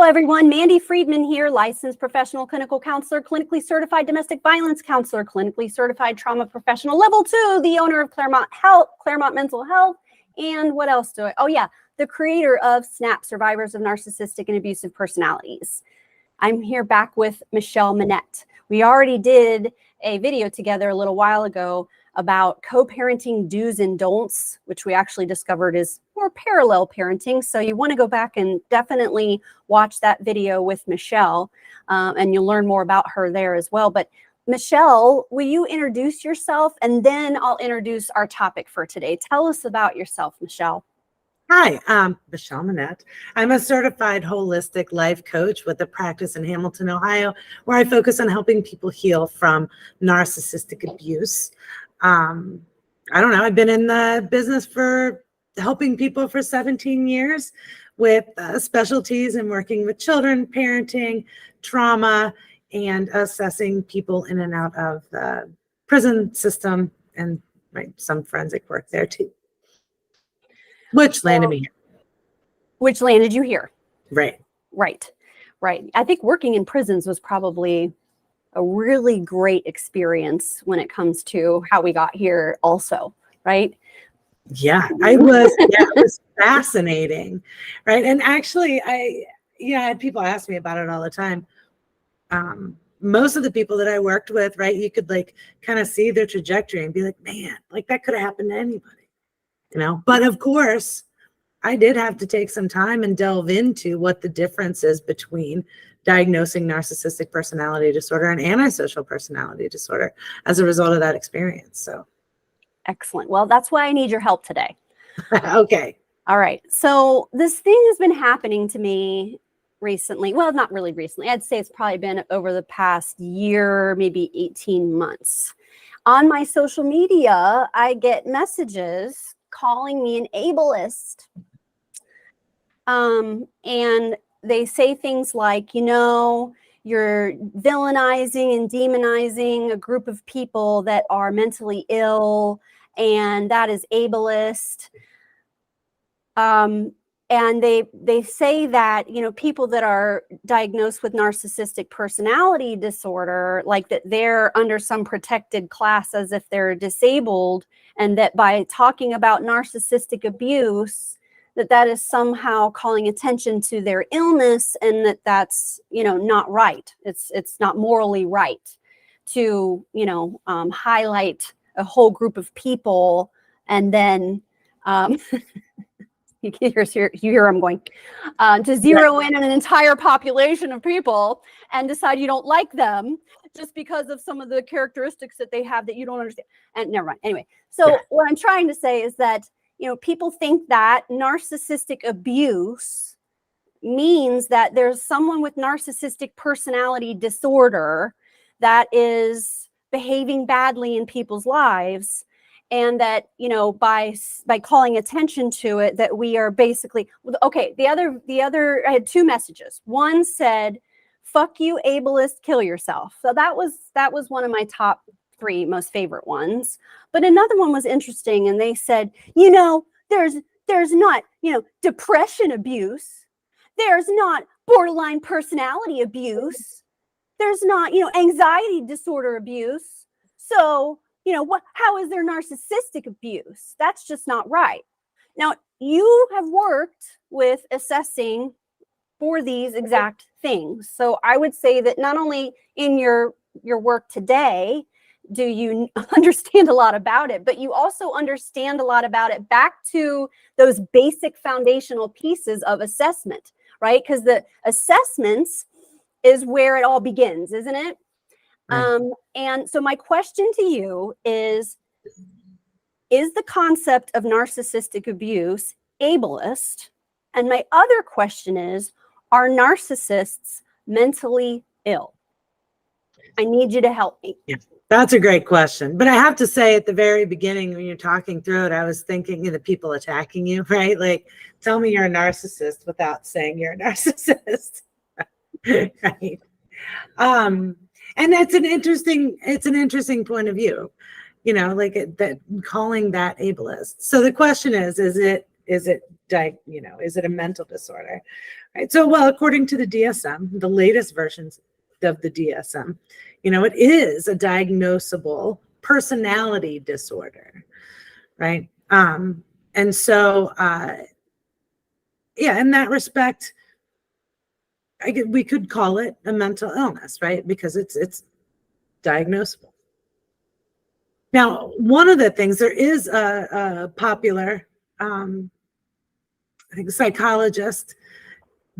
everyone. Mandy Friedman here, licensed professional clinical counselor, clinically certified domestic violence counselor, clinically certified trauma professional level 2, the owner of Claremont Mental Health, and what else do I? Oh yeah, the creator of SNAP, Survivors of Narcissistic and Abusive Personalities. I'm here back with Minette. We already did a video together a little while ago about co-parenting do's and don'ts, which we actually discovered is more parallel parenting. So you want to go back and definitely watch that video with Michelle, and you'll learn more about her there as well. But Michelle, will you introduce yourself, and then I'll introduce our topic for today. Tell us about yourself, Michelle. Hi, I'm Michelle Minette. I'm a certified holistic life coach with a practice in Hamilton, Ohio, where I focus on helping people heal from narcissistic abuse. I don't know, I've been in the business for helping people for 17 years with specialties in working with children, parenting, trauma, and assessing people in and out of the prison system, and some forensic work there too. Which landed me here. Which landed you here. Right. I think working in prisons was probably a really great experience when it comes to how we got here also, right? Yeah, it was fascinating, right? And actually, I had people ask me about it all the time. Most of the people that I worked with, right, you could kind of see their trajectory and be like, man, that could have happened to anybody, But of course, I did have to take some time and delve into what the difference is between diagnosing narcissistic personality disorder and antisocial personality disorder as a result of that experience. So, excellent. Well, that's why I need your help today. Okay. All right. So this thing has been happening to me recently. Well, not really recently. I'd say it's probably been over the past year, maybe 18 months. On my social media, I get messages calling me an ableist. And they say things like, you're villainizing and demonizing a group of people that are mentally ill, and that is ableist. And they say that, people that are diagnosed with narcissistic personality disorder, like that they're under some protected class as if they're disabled, and that by talking about narcissistic abuse, that is somehow calling attention to their illness, and that's, not right. It's not morally right to, highlight a whole group of people and then, you hear I'm going, to zero in on an entire population of people and decide you don't like them just because of some of the characteristics that they have that you don't understand. And never mind. Anyway, so what I'm trying to say is that, people think that narcissistic abuse means that there's someone with narcissistic personality disorder that is behaving badly in people's lives, and that, by calling attention to it, that we are basically, okay, the other, I had two messages. One said, "Fuck you, ableist, kill yourself." So that was one of my top 3 most favorite ones. But another one was interesting, and they said, there's not, depression abuse. There's not borderline personality abuse. There's not, anxiety disorder abuse. So, how is there narcissistic abuse? That's just not right. Now, you have worked with assessing for these exact things. So I would say that not only in your work today do you understand a lot about it, but you also understand a lot about it back to those basic foundational pieces of assessment, right? Because the assessments is where it all begins, isn't it? Right. And so my question to you is the concept of narcissistic abuse ableist? And my other question is, are narcissists mentally ill? I need you to help me. Yeah, that's a great question. But I have to say, at the very beginning, when you're talking through it, I was thinking of the people attacking you, right? Tell me you're a narcissist without saying you're a narcissist. Right. And it's an interesting point of view, that calling that ableist. So the question is it a mental disorder? Right. So, well, according to the DSM, the latest versions of the DSM, it is a diagnosable personality disorder, right? And so, yeah, in that respect, we could call it a mental illness, right? Because it's diagnosable. Now, one of the things, there is a popular, I think, psychologist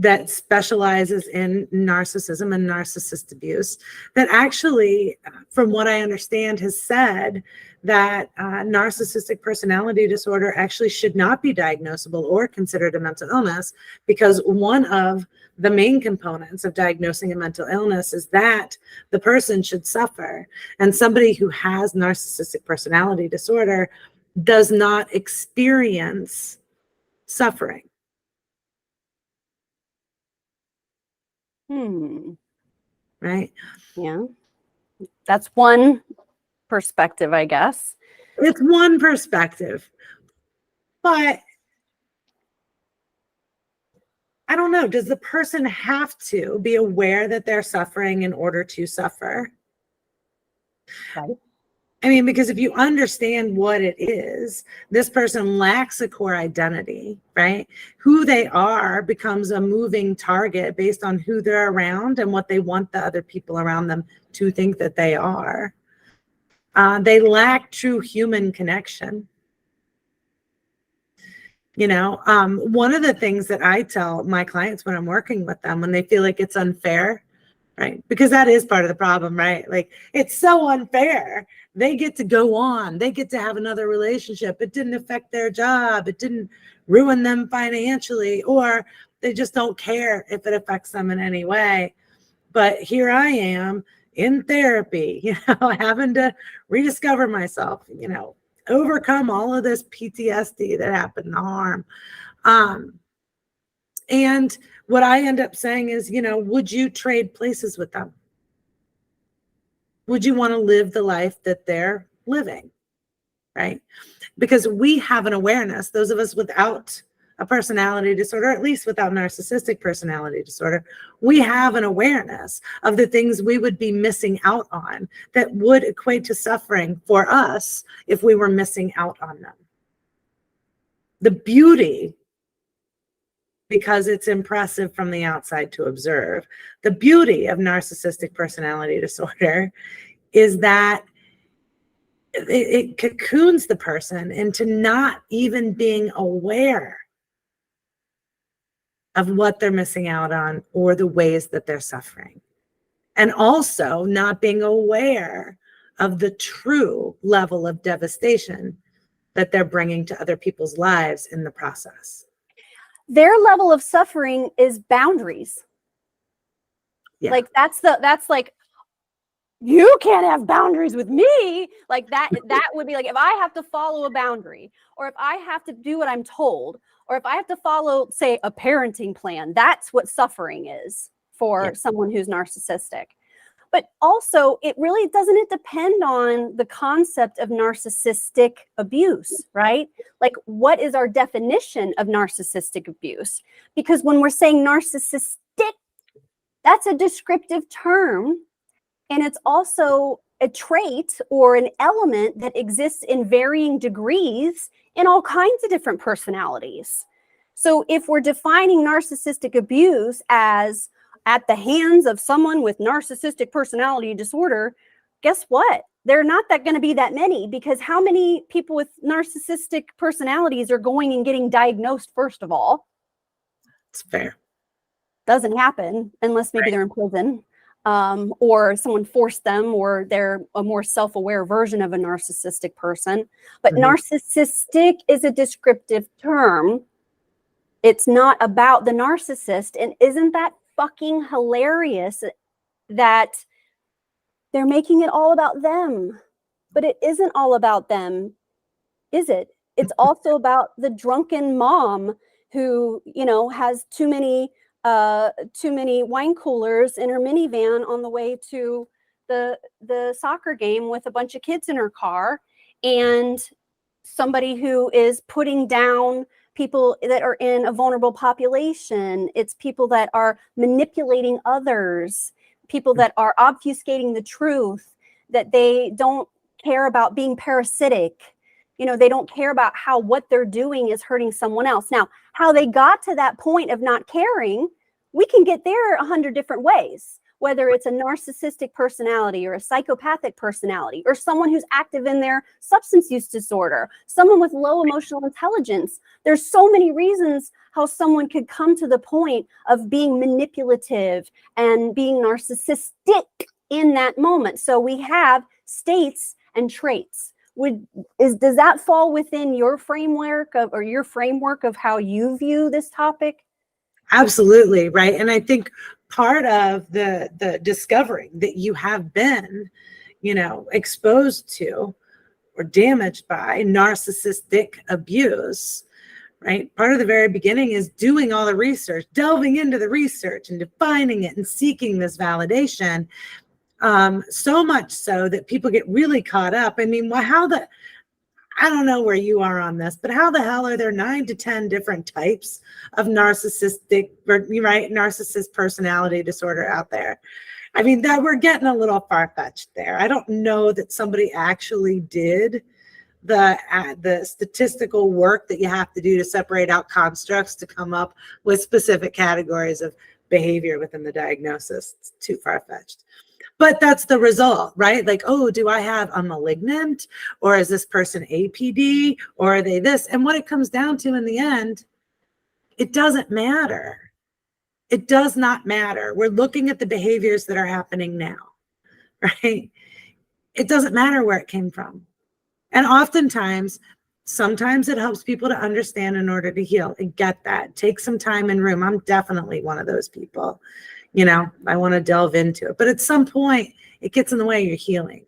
that specializes in narcissism and narcissist abuse, that actually, from what I understand, has said that narcissistic personality disorder actually should not be diagnosable or considered a mental illness, because one of the main components of diagnosing a mental illness is that the person should suffer. And somebody who has narcissistic personality disorder does not experience suffering. Right? Yeah. That's one perspective, I guess. It's one perspective. But I don't know, does the person have to be aware that they're suffering in order to suffer? Right. I mean, because if you understand what it is, this person lacks a core identity, right? Who they are becomes a moving target based on who they're around and what they want the other people around them to think that they are. They lack true human connection. One of the things that I tell my clients when I'm working with them, when they feel like it's unfair, right? Because that is part of the problem, right? Like, it's so unfair. They get to go on. They get to have another relationship. It didn't affect their job. It didn't ruin them financially, or they just don't care if it affects them in any way. But here I am in therapy, having to rediscover myself, overcome all of this PTSD that happened, the harm. And what I end up saying is, would you trade places with them? Would you want to live the life that they're living? Right? Because we have an awareness, those of us without a personality disorder, at least without narcissistic personality disorder, we have an awareness of the things we would be missing out on that would equate to suffering for us if we were missing out on them. The beauty, because it's impressive from the outside to observe, the beauty of narcissistic personality disorder is that it cocoons the person into not even being aware of what they're missing out on or the ways that they're suffering. And also not being aware of the true level of devastation that they're bringing to other people's lives in the process. Their level of suffering is boundaries. Yeah. Like, that's like, you can't have boundaries with me. Like, that would be like, if I have to follow a boundary, or if I have to do what I'm told, or if I have to follow, say, a parenting plan, that's what suffering is for someone who's narcissistic. But also, it depend on the concept of narcissistic abuse, right? Like, what is our definition of narcissistic abuse? Because when we're saying narcissistic, that's a descriptive term. And it's also a trait or an element that exists in varying degrees in all kinds of different personalities. So if we're defining narcissistic abuse as at the hands of someone with narcissistic personality disorder, guess what? They're not going to be that many, because how many people with narcissistic personalities are going and getting diagnosed, first of all? It's fair. Doesn't happen unless maybe they're in prison. Or someone forced them, or they're a more self-aware version of a narcissistic person. But narcissistic is a descriptive term. It's not about the narcissist. And isn't that fucking hilarious that they're making it all about them? But it isn't all about them, is it? It's also about the drunken mom who, has too many wine coolers in her minivan on the way to the soccer game with a bunch of kids in her car, and somebody who is putting down people that are in a vulnerable population. It's people that are manipulating others, people that are obfuscating the truth, that they don't care about being parasitic. You know, they don't care about how what they're doing is hurting someone else. Now, how they got to that point of not caring, we can get there 100 different ways, whether it's a narcissistic personality or a psychopathic personality, or someone who's active in their substance use disorder, someone with low emotional intelligence. There's so many reasons how someone could come to the point of being manipulative and being narcissistic in that moment. So we have states and traits. Does that fall within your framework of, or your framework of how you view this topic? Absolutely, right. And I think part of the discovering that you have been, you know, exposed to or damaged by narcissistic abuse, right? Part of the very beginning is doing all the research, delving into the research and defining it and seeking this validation. So much so that people get really caught up. I mean, I don't know where you are on this, but how the hell are there 9 to 10 different types of narcissistic, right, narcissist personality disorder out there? I mean, that we're getting a little far-fetched there. I don't know that somebody actually did the statistical work that you have to do to separate out constructs to come up with specific categories of behavior within the diagnosis. It's too far-fetched. But that's the result, right? Like, oh, do I have a malignant, or is this person APD, or are they this? And what it comes down to in the end, it doesn't matter. It does not matter. We're looking at the behaviors that are happening now, right? It doesn't matter where it came from. And oftentimes, sometimes it helps people to understand in order to heal. I get that. Take some time and room. I'm definitely one of those people. You know, I want to delve into it. But at some point, it gets in the way of your healing.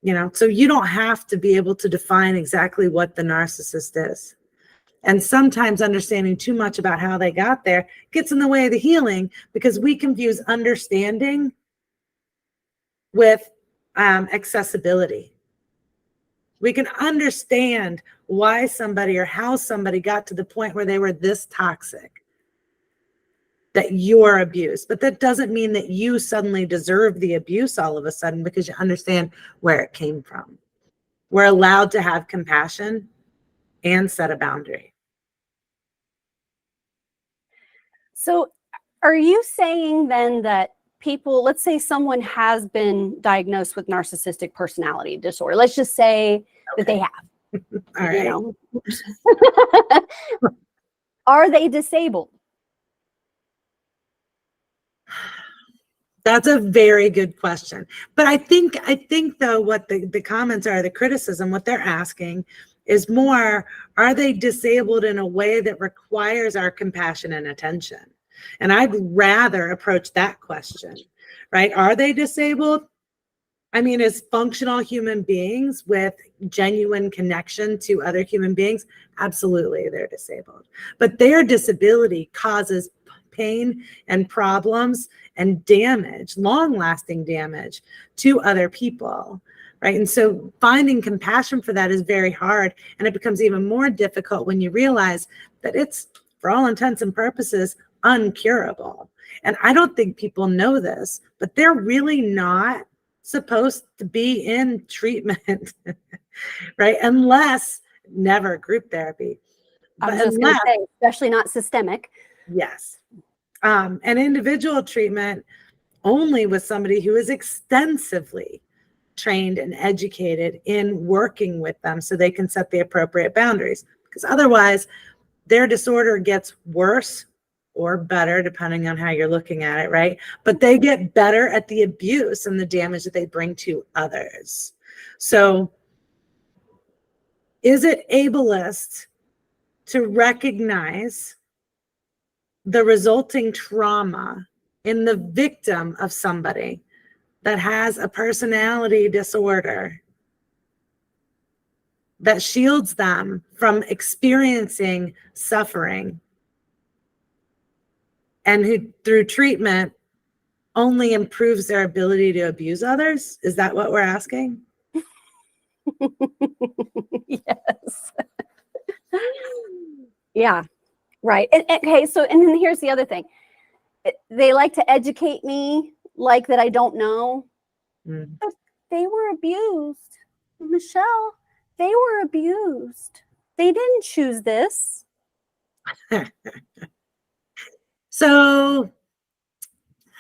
You know, so you don't have to be able to define exactly what the narcissist is. And sometimes understanding too much about how they got there gets in the way of the healing, because we confuse understanding with accessibility. We can understand why somebody or how somebody got to the point where they were this toxic, that you're abused. But that doesn't mean that you suddenly deserve the abuse all of a sudden, because you understand where it came from. We're allowed to have compassion and set a boundary. So are you saying then that people, let's say someone has been diagnosed with narcissistic personality disorder. Let's just say that they have. All right. You know? Are they disabled? That's a very good question. But I think though, what the comments are, the criticism, what they're asking is more, are they disabled in a way that requires our compassion and attention? And I'd rather approach that question, right? Are they disabled? I mean, as functional human beings with genuine connection to other human beings, absolutely they're disabled. But their disability causes pain and problems and damage, long-lasting damage to other people, right? And so finding compassion for that is very hard, and it becomes even more difficult when you realize that it's, for all intents and purposes, uncurable. And I don't think people know this, but they're really not supposed to be in treatment, right? Unless, never group therapy. I was just going to say, especially not systemic. Yes. And individual treatment only with somebody who is extensively trained and educated in working with them so they can set the appropriate boundaries. Because otherwise, their disorder gets worse or better, depending on how you're looking at it, right? But they get better at the abuse and the damage that they bring to others. So is it ableist to recognize the resulting trauma in the victim of somebody that has a personality disorder that shields them from experiencing suffering, and who through treatment only improves their ability to abuse others? Is that what we're asking? Yes. Yeah, right. Okay, so and then here's the other thing. They like to educate me like that I don't know. Mm. But they were abused. Michelle, they were abused. They didn't choose this. So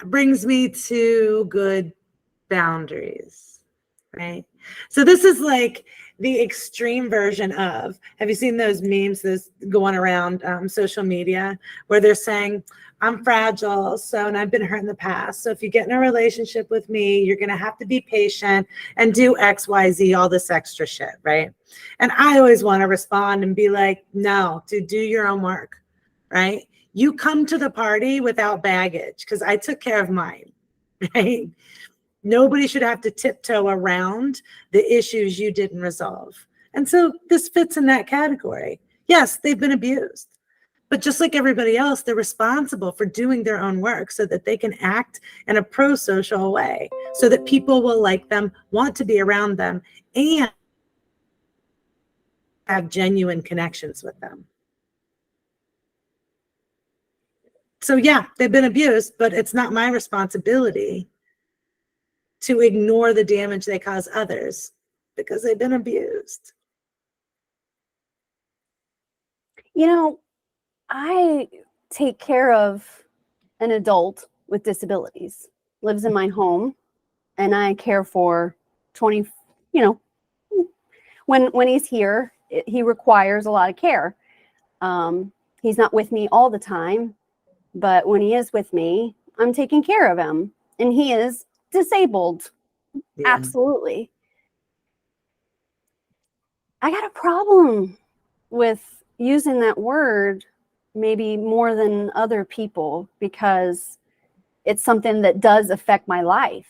brings me to good boundaries, right? So this is like the extreme version of, have you seen those memes that's going around social media where they're saying, I'm fragile, and I've been hurt in the past. So if you get in a relationship with me, you're going to have to be patient and do X, Y, Z, all this extra shit, right? And I always want to respond and be like, no, to do your own work, right? You come to the party without baggage because I took care of mine, right? Nobody should have to tiptoe around the issues you didn't resolve. And so this fits in that category. Yes, they've been abused, but just like everybody else, they're responsible for doing their own work so that they can act in a pro-social way, so that people will like them, want to be around them, and have genuine connections with them. So yeah, they've been abused, but it's not my responsibility to ignore the damage they cause others because they've been abused. You know, I take care of an adult with disabilities, lives in my home, and I care for 20, you know, when he's here, he requires a lot of care. He's not with me all the time, but when he is with me, I'm taking care of him, and he is disabled. Yeah. Absolutely. I got a problem with using that word maybe more than other people because it's something that does affect my life.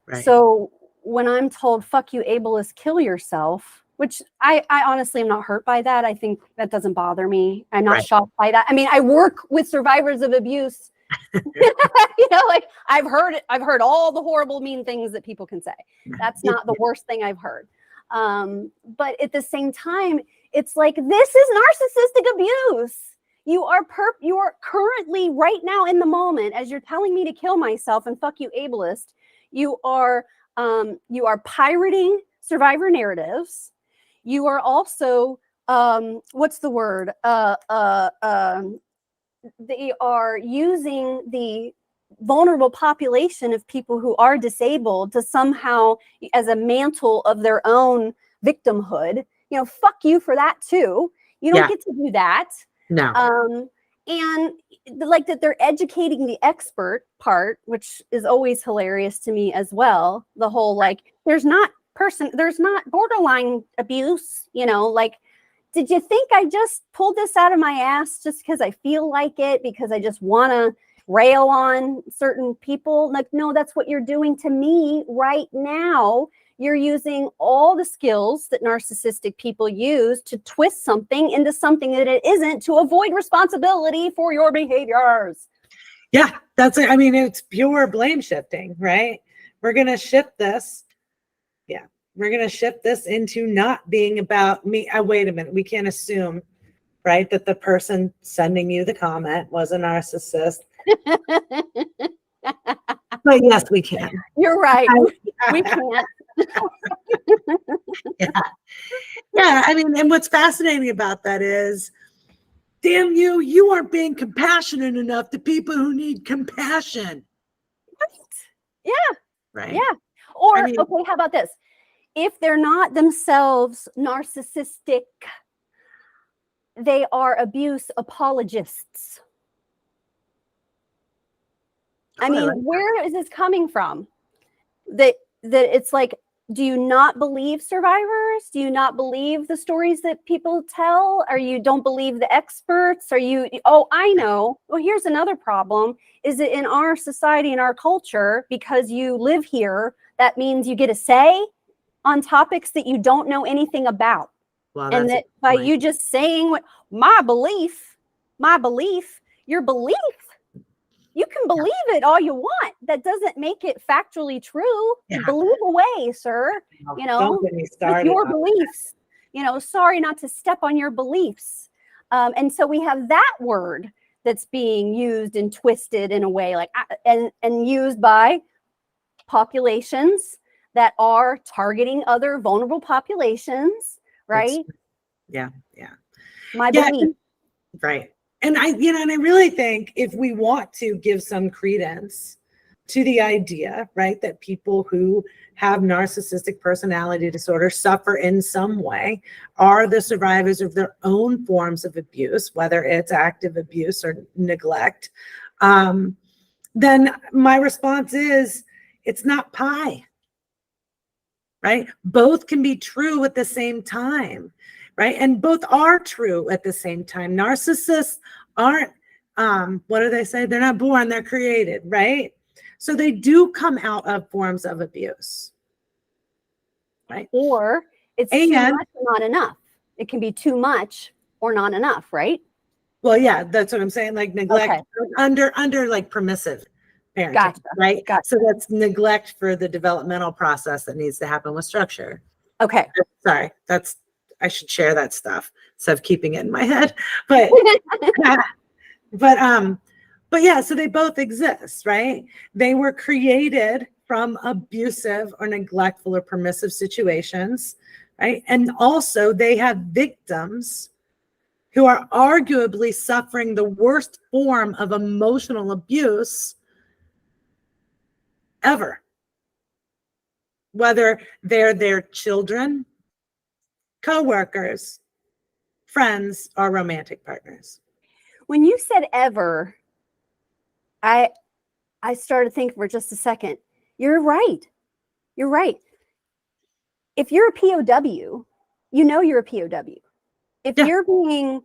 Right. So when I'm told, fuck you, ableist, kill yourself, which I honestly am not hurt by that. I think that doesn't bother me. I'm not shocked by that. I mean, I work with survivors of abuse. You know, like I've heard all the horrible, mean things that people can say. That's not the worst thing I've heard. But at the same time, it's like, this is narcissistic abuse. You are currently right now in the moment, as you're telling me to kill myself and fuck you, ableist, you are pirating survivor narratives. You are also, what's the word? They are using the vulnerable population of people who are disabled to somehow, as a mantle of their own victimhood, you know, fuck you for that too. You don't get to do that. No. And like that they're educating the expert part, which is always hilarious to me as well. The whole, like, there's not borderline abuse, you know, like, did you think I just pulled this out of my ass just because I feel like it, because I just want to rail on certain people? Like, no, that's what you're doing to me right now. You're using all the skills that narcissistic people use to twist something into something that it isn't, to avoid responsibility for your behaviors. Yeah, that's it. I mean, it's pure blame shifting, right? We're going to shift this. Yeah, we're going to shift this into not being about me. Wait a minute. We can't assume, right, that the person sending you the comment was a narcissist. But yes, we can. You're right. We can't. Yeah, I mean, and what's fascinating about that is, damn you, you aren't being compassionate enough to people who need compassion. Right. Yeah. Right. Yeah. Or, I mean, okay, how about this? If they're not themselves narcissistic, they are abuse apologists. I mean, where is this coming from? That it's like, do you not believe survivors? Do you not believe the stories that people tell? Or you don't believe the experts? Are you, oh, I know. Well, here's another problem, is that in our society, in our culture, because you live here, that means you get a say on topics that you don't know anything about. Well, and that by you just saying what my belief, your belief, you can believe it all you want. That doesn't make it factually true. Yeah. Believe away, sir. You know, with your beliefs. sorry not to step on your beliefs. And so we have that word that's being used and twisted in a way, like, and used by populations that are targeting other vulnerable populations, right? Yeah. My belief. Right. And I really think if we want to give some credence to the idea, right, that people who have narcissistic personality disorder suffer in some way, are the survivors of their own forms of abuse, whether it's active abuse or neglect, then my response is, it's not pie, right? Both can be true at the same time, right? And both are true at the same time. Narcissists aren't, what do they say? They're not born, they're created, right? So they do come out of forms of abuse, right? Or it's too much or not enough. It can be too much or not enough, right? Well, yeah, that's what I'm saying. Like neglect under like permissive parenting, Gotcha. right? Gotcha. So that's neglect for the developmental process that needs to happen with structure. Okay. Sorry, I should share that stuff instead of keeping it in my head. But but yeah, so they both exist, right? They were created from abusive or neglectful or permissive situations, right? And also they have victims who are arguably suffering the worst form of emotional abuse ever. Whether they're their children, coworkers, friends, or romantic partners. When you said ever, I started thinking for just a second. You're right. You're right. If you're a POW, you know you're a POW. If you're being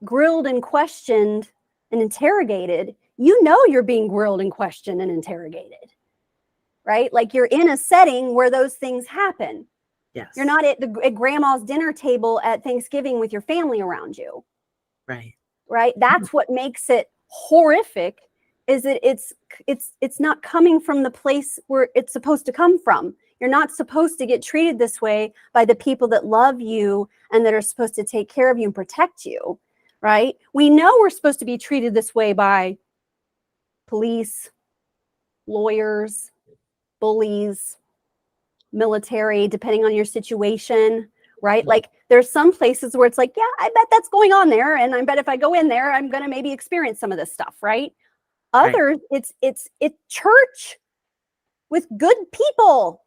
grilled and questioned and interrogated, you know you're being grilled and questioned and interrogated, right? Like you're in a setting where those things happen. Yes. You're not at grandma's dinner table at Thanksgiving with your family around you. Right. Right. That's what makes it horrific, is that it's not coming from the place where it's supposed to come from. You're not supposed to get treated this way by the people that love you and that are supposed to take care of you and protect you. Right. We know we're supposed to be treated this way by police, lawyers, bullies, military, depending on your situation. Right. Like there's some places where it's like, yeah, I bet that's going on there. And I bet if I go in there, I'm going to maybe experience some of this stuff. Right. Others, it's church with good people,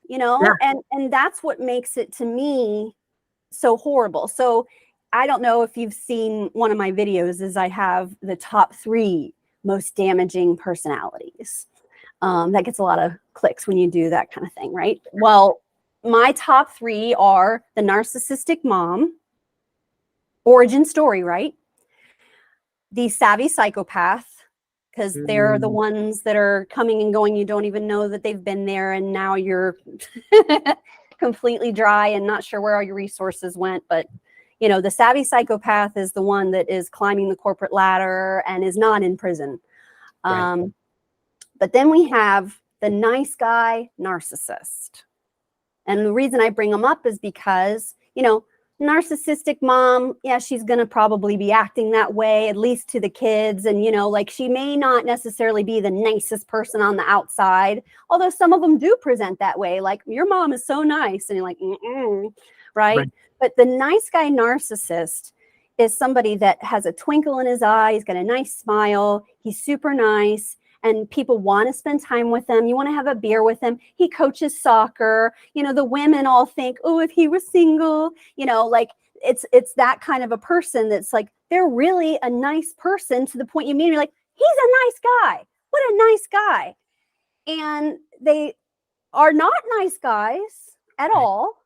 and that's what makes it, to me, so horrible. So I don't know if you've seen one of my videos, is I have the top 3 most damaging personalities. That gets a lot of clicks when you do that kind of thing. Right. Well, my top 3 are the narcissistic mom, origin story, right? The savvy psychopath, because they're the ones that are coming and going. You don't even know that they've been there. And now you're completely dry and not sure where all your resources went. But, the savvy psychopath is the one that is climbing the corporate ladder and is not in prison. Right. But then we have the nice guy narcissist. And the reason I bring them up is because, narcissistic mom, yeah, she's going to probably be acting that way, at least to the kids. And, like she may not necessarily be the nicest person on the outside, although some of them do present that way. Like, your mom is so nice. And you're like, right? But the nice guy narcissist is somebody that has a twinkle in his eye. He's got a nice smile. He's super nice. And people want to spend time with him. You want to have a beer with him. He coaches soccer. The women all think, oh, if he was single, like it's that kind of a person that's like, they're really a nice person to the point you meet. You're like, he's a nice guy. What a nice guy. And they are not nice guys at all.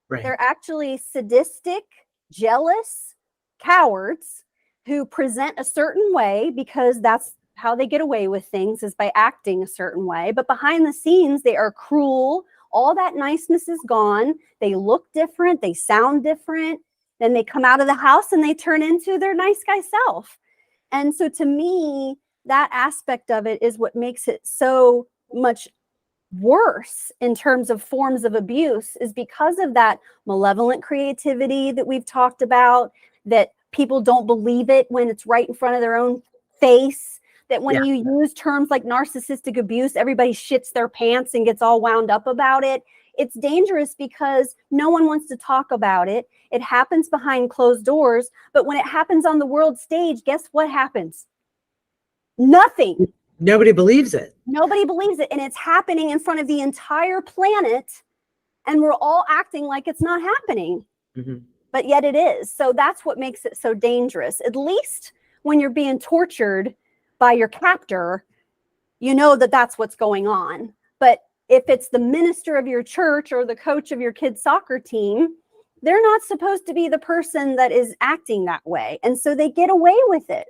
Right. They're actually sadistic, jealous cowards who present a certain way because that's how they get away with things, is by acting a certain way. But behind the scenes, they are cruel. All that niceness is gone. They look different. They sound different. Then they come out of the house and they turn into their nice guy self. And so to me, that aspect of it is what makes it so much worse in terms of forms of abuse is because of that malevolent creativity that we've talked about, that people don't believe it when it's right in front of their own face, that when you use terms like narcissistic abuse, everybody shits their pants and gets all wound up about it. It's dangerous because no one wants to talk about it. It happens behind closed doors, but when it happens on the world stage, guess what happens? Nothing. Nobody believes it. Nobody believes it. And it's happening in front of the entire planet. And we're all acting like it's not happening. But yet it is. So that's what makes it so dangerous. At least when you're being tortured by your captor, you know that that's what's going on. But if it's the minister of your church or the coach of your kid's soccer team, they're not supposed to be the person that is acting that way. And so they get away with it.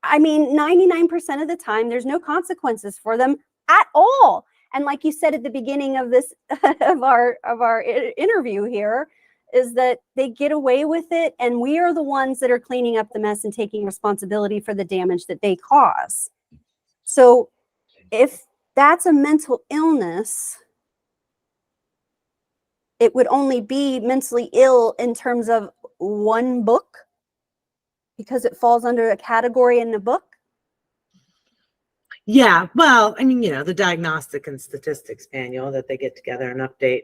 I mean, 99% of the time, there's no consequences for them at all. And like you said at the beginning of this, of our interview here, is that they get away with it. And we are the ones that are cleaning up the mess and taking responsibility for the damage that they cause. So if that's a mental illness, it would only be mentally ill in terms of one book, because it falls under a category in the book. Yeah, well, I mean, the Diagnostic and Statistics Manual that they get together and update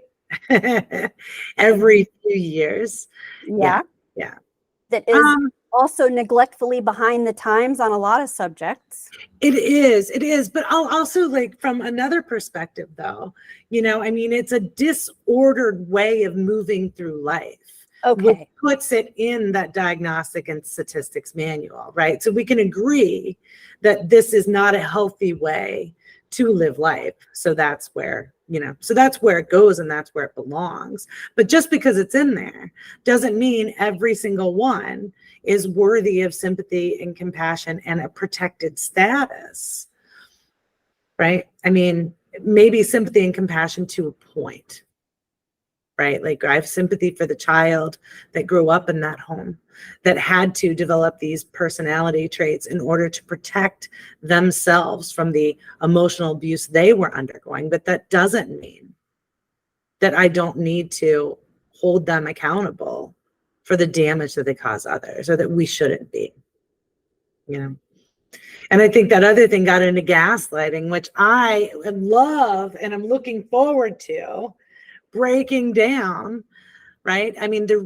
every few years. Yeah. That is also neglectfully behind the times on a lot of subjects. It is. But I'll also, like, from another perspective, though, I mean, it's a disordered way of moving through life. Okay. Which puts it in that Diagnostic and Statistics Manual, right? So we can agree that this is not a healthy way to live life. So that's where, that's where it goes and that's where it belongs. But just because it's in there doesn't mean every single one is worthy of sympathy and compassion and a protected status, right? I mean, maybe sympathy and compassion to a point. Right? Like, I have sympathy for the child that grew up in that home, that had to develop these personality traits in order to protect themselves from the emotional abuse they were undergoing. But that doesn't mean that I don't need to hold them accountable for the damage that they cause others, or that we shouldn't be, And I think that other thing got into gaslighting, which I love and I'm looking forward to breaking down, right? I mean, the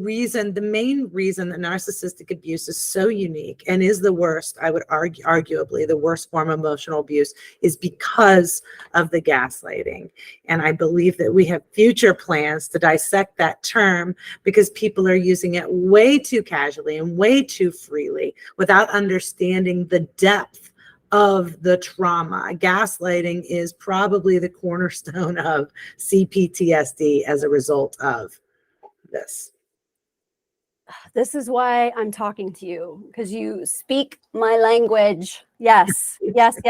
main reason that narcissistic abuse is so unique and is the worst, I would argue, arguably the worst form of emotional abuse, is because of the gaslighting. And I believe that we have future plans to dissect that term, because people are using it way too casually and way too freely without understanding the depth of the trauma. Gaslighting is probably the cornerstone of CPTSD as a result of this. This is why I'm talking to you, because you speak my language. Yes. That's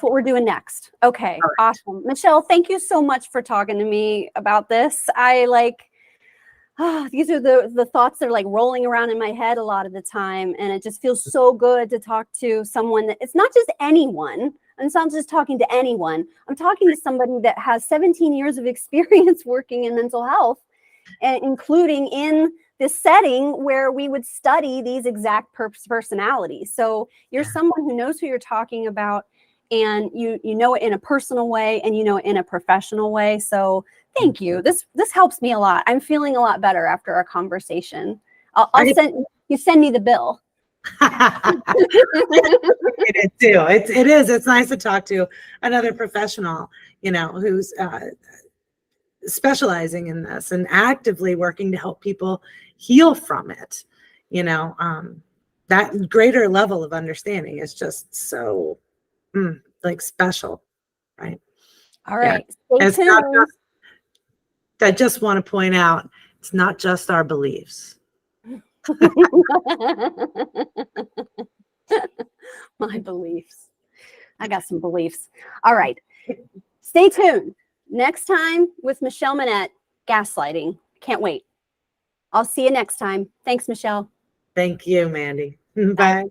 what we're doing next. Okay, awesome. Michelle, thank you so much for talking to me about this. These are the thoughts that are like rolling around in my head a lot of the time. And it just feels so good to talk to someone that it's not just anyone. And so I'm just talking to anyone. I'm talking to somebody that has 17 years of experience working in mental health, and including in this setting where we would study these exact personalities. So you're someone who knows who you're talking about, and you know it in a personal way, and you know it in a professional way. So thank you. This helps me a lot. I'm feeling a lot better after our conversation. I'll send me the bill. It is too. It is. It's nice to talk to another professional, who's specializing in this and actively working to help people heal from it. That greater level of understanding is just so special, right? All right. Yeah. Stay tuned. I just want to point out, it's not just our beliefs. My beliefs. I got some beliefs. All right. Stay tuned. Next time with Michelle Minette, gaslighting. Can't wait. I'll see you next time. Thanks, Michelle. Thank you, Mandy. Bye.